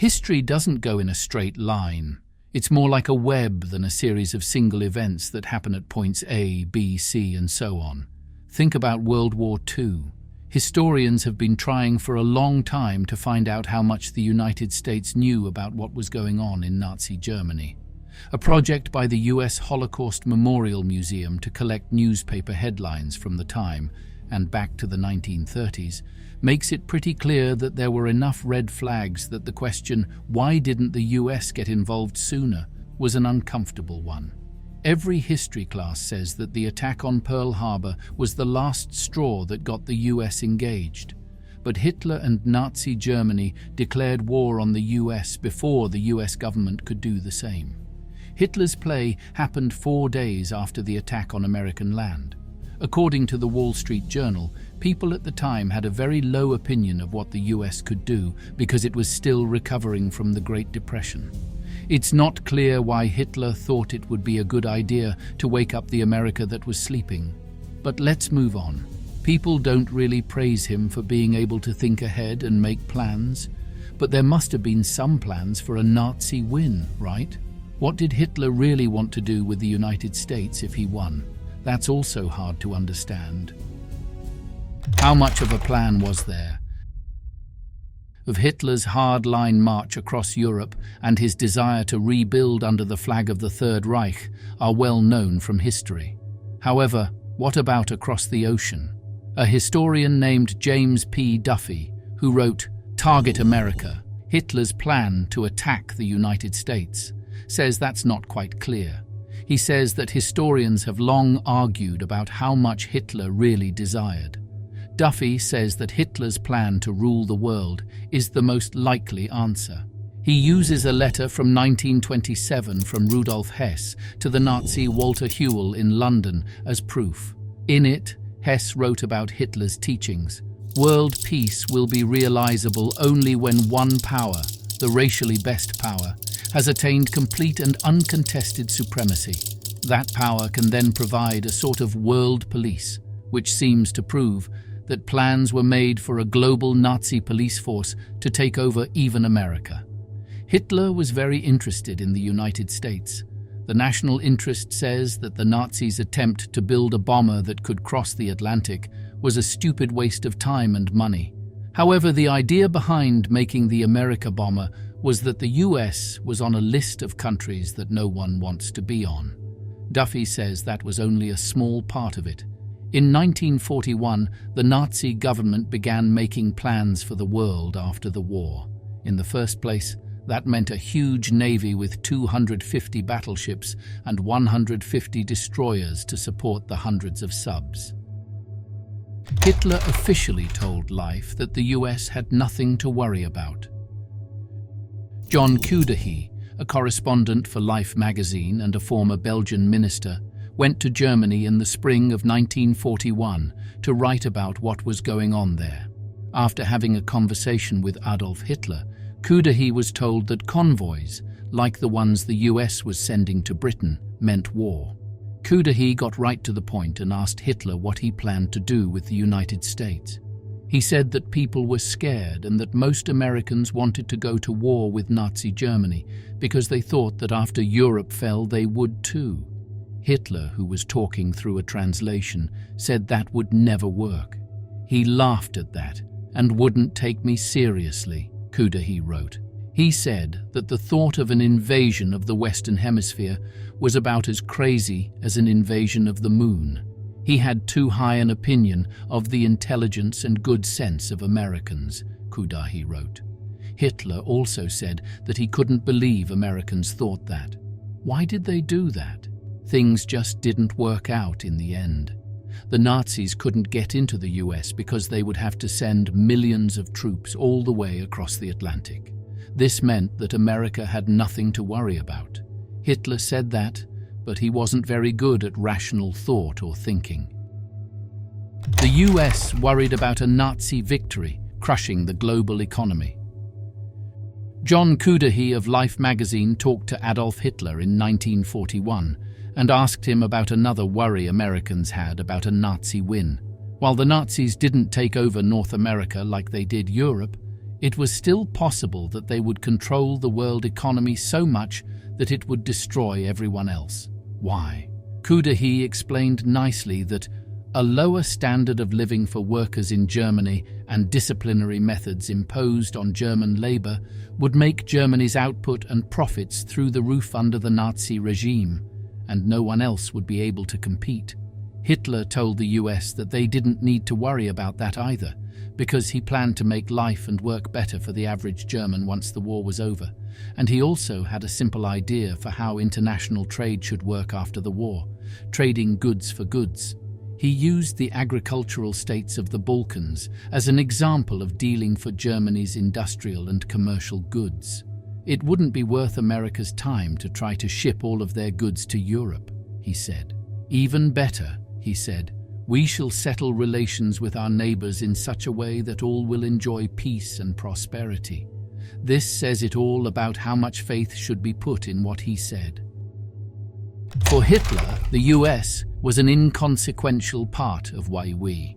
History doesn't go in a straight line. It's more like a web than a series of single events that happen at points A, B, C, and so on. Think about World War II. Historians have been trying for a long time to find out how much the United States knew about what was going on in Nazi Germany. A project by the US Holocaust Memorial Museum to collect newspaper headlines from the time, and back to the 1930s, makes it pretty clear that there were enough red flags that the question, why didn't the US get involved sooner, was an uncomfortable one. Every history class says that the attack on Pearl Harbor was the last straw that got the US engaged. But Hitler and Nazi Germany declared war on the US before the US government could do the same. Hitler's play happened 4 days after the attack on American land. According to the Wall Street Journal, people at the time had a very low opinion of what the US could do because it was still recovering from the Great Depression. It's not clear why Hitler thought it would be a good idea to wake up the America that was sleeping. But let's move on. People don't really praise him for being able to think ahead and make plans. But there must have been some plans for a Nazi win, right? What did Hitler really want to do with the United States if he won? That's also hard to understand. How much of a plan was there? Of Hitler's hard-line march across Europe and his desire to rebuild under the flag of the Third Reich are well known from history. However, what about across the ocean? A historian named James P. Duffy, who wrote Target America, Hitler's plan to attack the United States, says that's not quite clear. He says that historians have long argued about how much Hitler really desired. Duffy says that Hitler's plan to rule the world is the most likely answer. He uses a letter from 1927 from Rudolf Hess to the Nazi Walter Huel in London as proof. In it, Hess wrote about Hitler's teachings. World peace will be realizable only when one power, the racially best power, has attained complete and uncontested supremacy. That power can then provide a sort of world police, which seems to prove that plans were made for a global Nazi police force to take over even America. Hitler was very interested in the United States. The national interest says that the Nazis' attempt to build a bomber that could cross the Atlantic was a stupid waste of time and money. However, the idea behind making the America bomber was that the US was on a list of countries that no one wants to be on. Duffy says that was only a small part of it. In 1941, the Nazi government began making plans for the world after the war. In the first place, that meant a huge navy with 250 battleships and 150 destroyers to support the hundreds of subs. Hitler officially told Life that the US had nothing to worry about. John Cudahy, a correspondent for Life magazine and a former Belgian minister, went to Germany in the spring of 1941 to write about what was going on there. After having a conversation with Adolf Hitler, Cudahy was told that convoys, like the ones the US was sending to Britain, meant war. Cudahy got right to the point and asked Hitler what he planned to do with the United States. He said that people were scared and that most Americans wanted to go to war with Nazi Germany because they thought that after Europe fell they would too. Hitler, who was talking through a translation, said that would never work. He laughed at that and wouldn't take me seriously, Cudahy wrote. He said that the thought of an invasion of the Western Hemisphere was about as crazy as an invasion of the moon. He had too high an opinion of the intelligence and good sense of Americans, Cudahy wrote. Hitler also said that he couldn't believe Americans thought that. Why did they do that? Things just didn't work out in the end. The Nazis couldn't get into the US because they would have to send millions of troops all the way across the Atlantic. This meant that America had nothing to worry about. Hitler said that, but he wasn't very good at rational thought or thinking. The US worried about a Nazi victory, crushing the global economy. John Cudahy of Life magazine talked to Adolf Hitler in 1941 and asked him about another worry Americans had about a Nazi win. While the Nazis didn't take over North America like they did Europe, It was still possible that they would control the world economy so much that it would destroy everyone else. Why? Cudahy explained nicely that a lower standard of living for workers in Germany and disciplinary methods imposed on German labor would make Germany's output and profits through the roof under the Nazi regime, and no one else would be able to compete. Hitler told the US that they didn't need to worry about that either, because he planned to make life and work better for the average German once the war was over, and he also had a simple idea for how international trade should work after the war, trading goods for goods. He used the agricultural states of the Balkans as an example of dealing for Germany's industrial and commercial goods. It wouldn't be worth America's time to try to ship all of their goods to Europe, he said. Even better, he said, we shall settle relations with our neighbors in such a way that all will enjoy peace and prosperity. This says it all about how much faith should be put in what he said. For Hitler, the US was an inconsequential part of why we.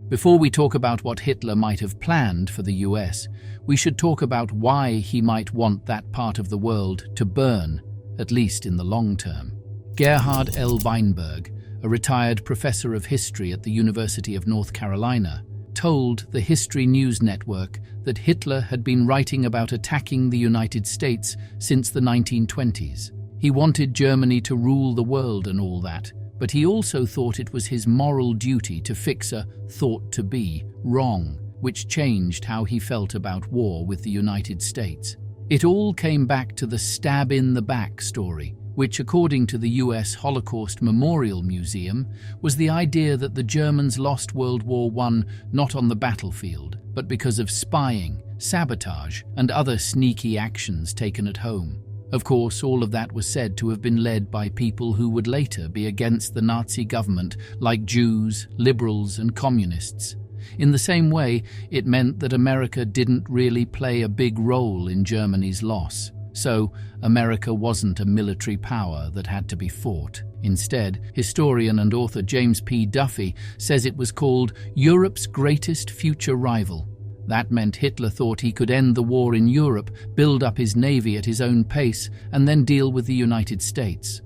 Before we talk about what Hitler might have planned for the US, we should talk about why he might want that part of the world to burn, at least in the long term. Gerhard L. Weinberg, a retired professor of history at the University of North Carolina, told the History News Network that Hitler had been writing about attacking the United States since the 1920s. He wanted Germany to rule the world and all that, but he also thought it was his moral duty to fix a thought-to-be wrong, which changed how he felt about war with the United States. It all came back to the stab-in-the-back story, which, according to the US Holocaust Memorial Museum, was the idea that the Germans lost World War I not on the battlefield, but because of spying, sabotage, and other sneaky actions taken at home. Of course, all of that was said to have been led by people who would later be against the Nazi government, like Jews, liberals, and communists. In the same way, it meant that America didn't really play a big role in Germany's loss. So, America wasn't a military power that had to be fought. Instead, historian and author James P. Duffy says it was called Europe's greatest future rival. That meant Hitler thought he could end the war in Europe, build up his navy at his own pace, and then deal with the United States.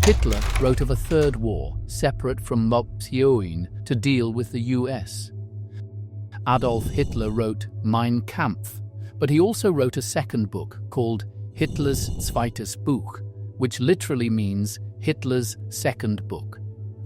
Hitler wrote of a third war, separate from Option, to deal with the US. Adolf Hitler wrote Mein Kampf, but he also wrote a second book called Hitlers Zweites Buch, which literally means Hitler's second book.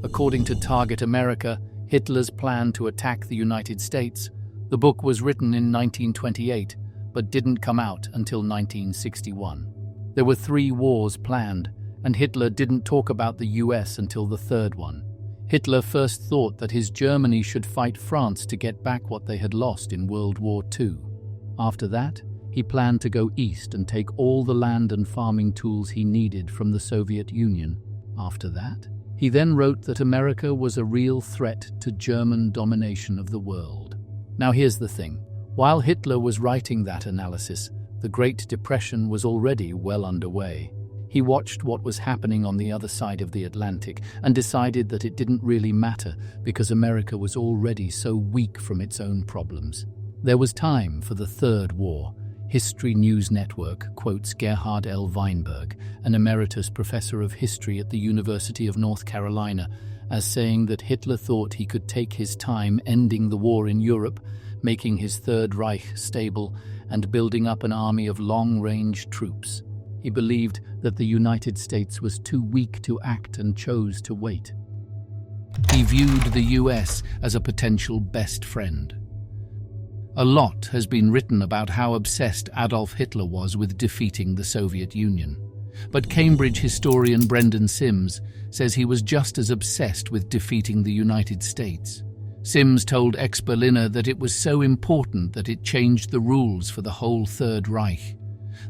According to Target America, Hitler's plan to attack the United States. The book was written in 1928, but didn't come out until 1961. There were 3 wars planned, and Hitler didn't talk about the US until the third one. Hitler first thought that his Germany should fight France to get back what they had lost in World War II. After that, he planned to go east and take all the land and farming tools he needed from the Soviet Union. After that, he then wrote that America was a real threat to German domination of the world. Now here's the thing. While Hitler was writing that analysis, the Great Depression was already well underway. He watched what was happening on the other side of the Atlantic and decided that it didn't really matter because America was already so weak from its own problems. There was time for the Third War. History News Network quotes Gerhard L. Weinberg, an emeritus professor of history at the University of North Carolina, as saying that Hitler thought he could take his time ending the war in Europe, making his Third Reich stable, and building up an army of long-range troops. He believed that the United States was too weak to act and chose to wait. He viewed the US as a potential best friend. A lot has been written about how obsessed Adolf Hitler was with defeating the Soviet Union. But Cambridge historian Brendan Sims says he was just as obsessed with defeating the United States. Sims told Ex-Berliner that it was so important that it changed the rules for the whole Third Reich.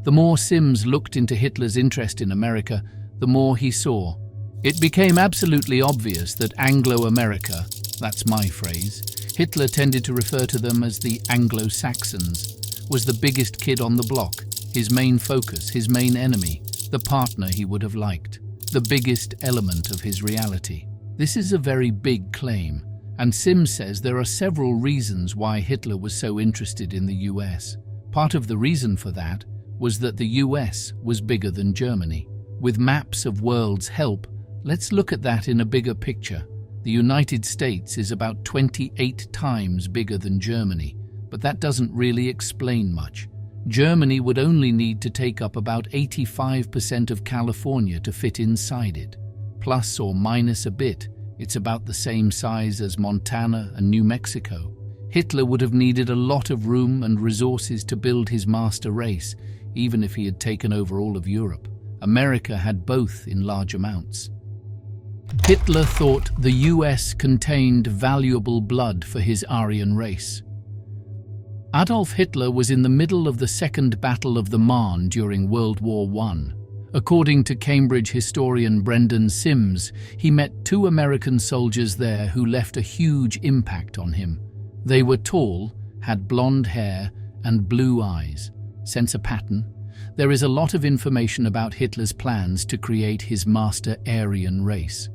The more Sims looked into Hitler's interest in America, the more he saw. It became absolutely obvious that Anglo-America, that's my phrase, Hitler tended to refer to them as the Anglo-Saxons, was the biggest kid on the block, his main focus, his main enemy, the partner he would have liked, the biggest element of his reality. This is a very big claim, And Sims says there are several reasons why Hitler was so interested in the US. Part of the reason for that was that the US was bigger than Germany. With maps of world's help, let's look at that in a bigger picture. The United States is about 28 times bigger than Germany, but that doesn't really explain much. Germany would only need to take up about 85% of California to fit inside it. Plus or minus a bit, it's about the same size as Montana and New Mexico. Hitler would have needed a lot of room and resources to build his master race, even if he had taken over all of Europe. America had both in large amounts. Hitler thought the US contained valuable blood for his Aryan race. Adolf Hitler was in the middle of the Second Battle of the Marne during World War I. According to Cambridge historian Brendan Sims, he met 2 American soldiers there who left a huge impact on him. They were tall, had blonde hair, and blue eyes. Sense a pattern? There is a lot of information about Hitler's plans to create his master Aryan race.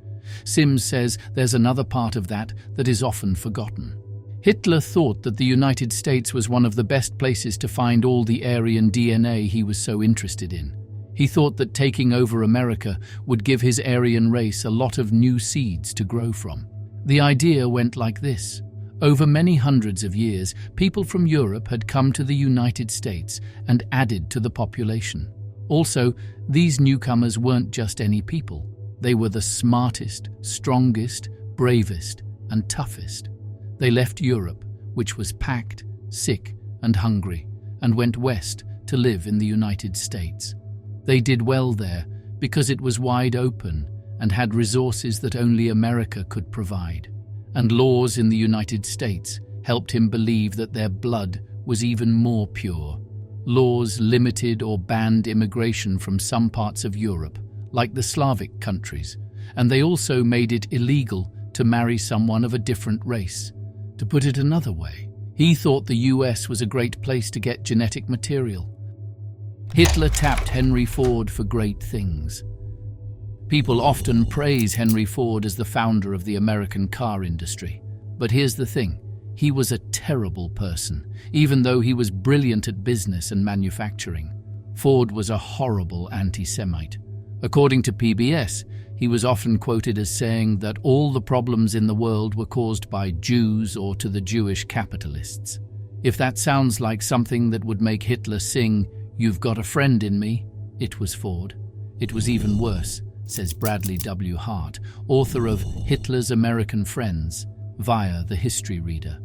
Sims says there's another part of that is often forgotten. Hitler thought that the United States was one of the best places to find all the Aryan DNA he was so interested in. He thought that taking over America would give his Aryan race a lot of new seeds to grow from. The idea went like this. Over many hundreds of years, people from Europe had come to the United States and added to the population. Also, these newcomers weren't just any people. They were the smartest, strongest, bravest, and toughest. They left Europe, which was packed, sick, and hungry, and went west to live in the United States. They did well there because it was wide open and had resources that only America could provide. And laws in the United States helped him believe that their blood was even more pure. Laws limited or banned immigration from some parts of Europe, like the Slavic countries, and they also made it illegal to marry someone of a different race. To put it another way, he thought the US was a great place to get genetic material. Hitler tapped Henry Ford for great things. People often praise Henry Ford as the founder of the American car industry. But here's the thing, he was a terrible person, even though he was brilliant at business and manufacturing. Ford was a horrible anti-Semite. According to PBS, he was often quoted as saying that all the problems in the world were caused by Jews or to the Jewish capitalists. If that sounds like something that would make Hitler sing, "You've got a friend in me," it was Ford. It was even worse, says Bradley W. Hart, author of Hitler's American Friends, via The History Reader.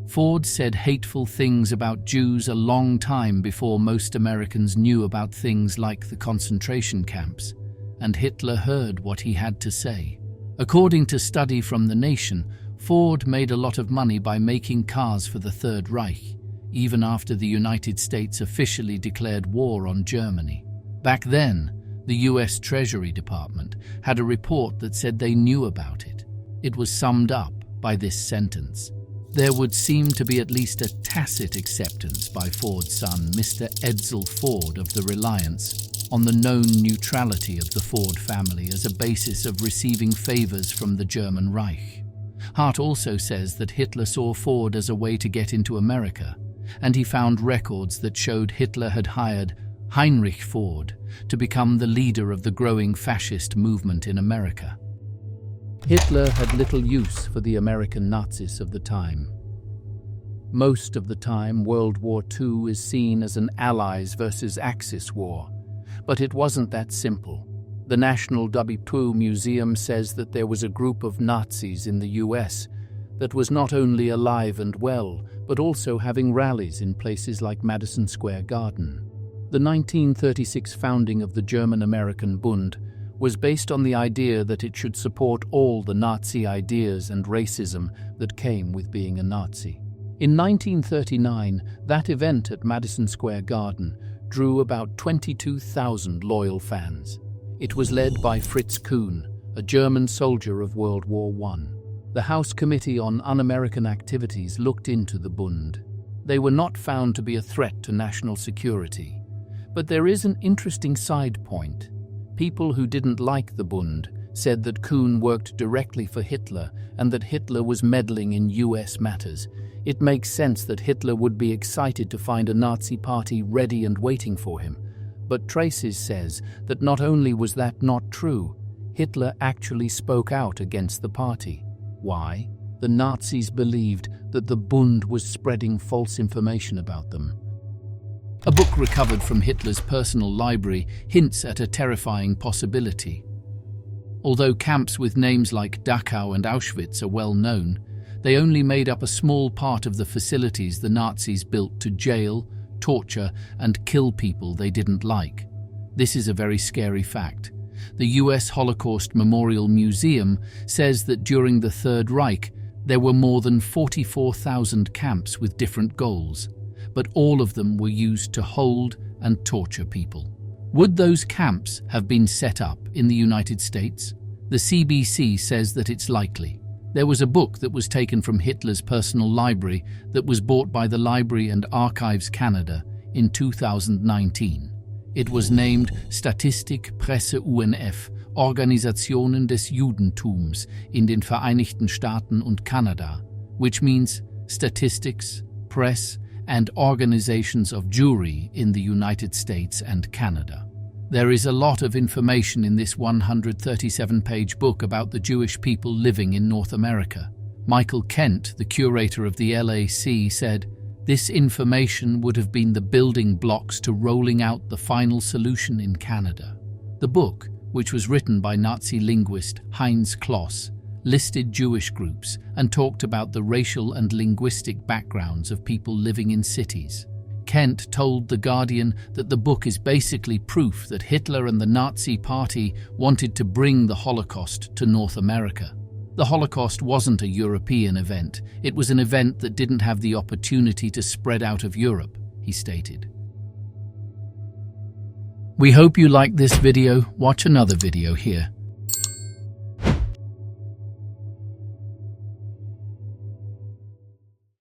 Ford said hateful things about Jews a long time before most Americans knew about things like the concentration camps, and Hitler heard what he had to say. According to study from The Nation, Ford made a lot of money by making cars for the Third Reich, even after the United States officially declared war on Germany. Back then, the US Treasury Department had a report that said they knew about it. It was summed up by this sentence: "There would seem to be at least a tacit acceptance by Ford's son, Mr. Edsel Ford of the Reliance, on the known neutrality of the Ford family as a basis of receiving favors from the German Reich." Hart also says that Hitler saw Ford as a way to get into America, and he found records that showed Hitler had hired Heinrich Ford to become the leader of the growing fascist movement in America. Hitler had little use for the American Nazis of the time. Most of the time, World War II is seen as an Allies versus Axis war, but it wasn't that simple. The National WW2 Museum says that there was a group of Nazis in the US that was not only alive and well, but also having rallies in places like Madison Square Garden. The 1936 founding of the German-American Bund was based on the idea that it should support all the Nazi ideas and racism that came with being a Nazi. In 1939, that event at Madison Square Garden drew about 22,000 loyal fans. It was led by Fritz Kuhn, a German soldier of World War I. The House Committee on Un-American Activities looked into the Bund. They were not found to be a threat to national security. But there is an interesting side point. People who didn't like the Bund said that Kuhn worked directly for Hitler and that Hitler was meddling in US matters. It makes sense that Hitler would be excited to find a Nazi party ready and waiting for him. But Traces says that not only was that not true, Hitler actually spoke out against the party. Why? The Nazis believed that the Bund was spreading false information about them. A book recovered from Hitler's personal library hints at a terrifying possibility. Although camps with names like Dachau and Auschwitz are well known, they only made up a small part of the facilities the Nazis built to jail, torture, and kill people they didn't like. This is a very scary fact. The US Holocaust Memorial Museum says that during the Third Reich, there were more than 44,000 camps with different goals, but all of them were used to hold and torture people. Would those camps have been set up in the United States? The CBC says that it's likely. There was a book that was taken from Hitler's personal library that was bought by the Library and Archives Canada in 2019. It was named Statistik Presse UNF, Organisationen des Judentums in den Vereinigten Staaten und Kanada, which means Statistics, Press, and Organizations of Jewry in the United States and Canada. There is a lot of information in this 137-page book about the Jewish people living in North America. Michael Kent, the curator of the LAC, said, "This information would have been the building blocks to rolling out the final solution in Canada." The book, which was written by Nazi linguist Heinz Kloss, listed Jewish groups and talked about the racial and linguistic backgrounds of people living in cities. Kent told The Guardian that the book is basically proof that Hitler and the Nazi Party wanted to bring the Holocaust to North America. The Holocaust wasn't a European event. It was an event that didn't have the opportunity to spread out of Europe, he stated. We hope you liked this video. Watch another video here.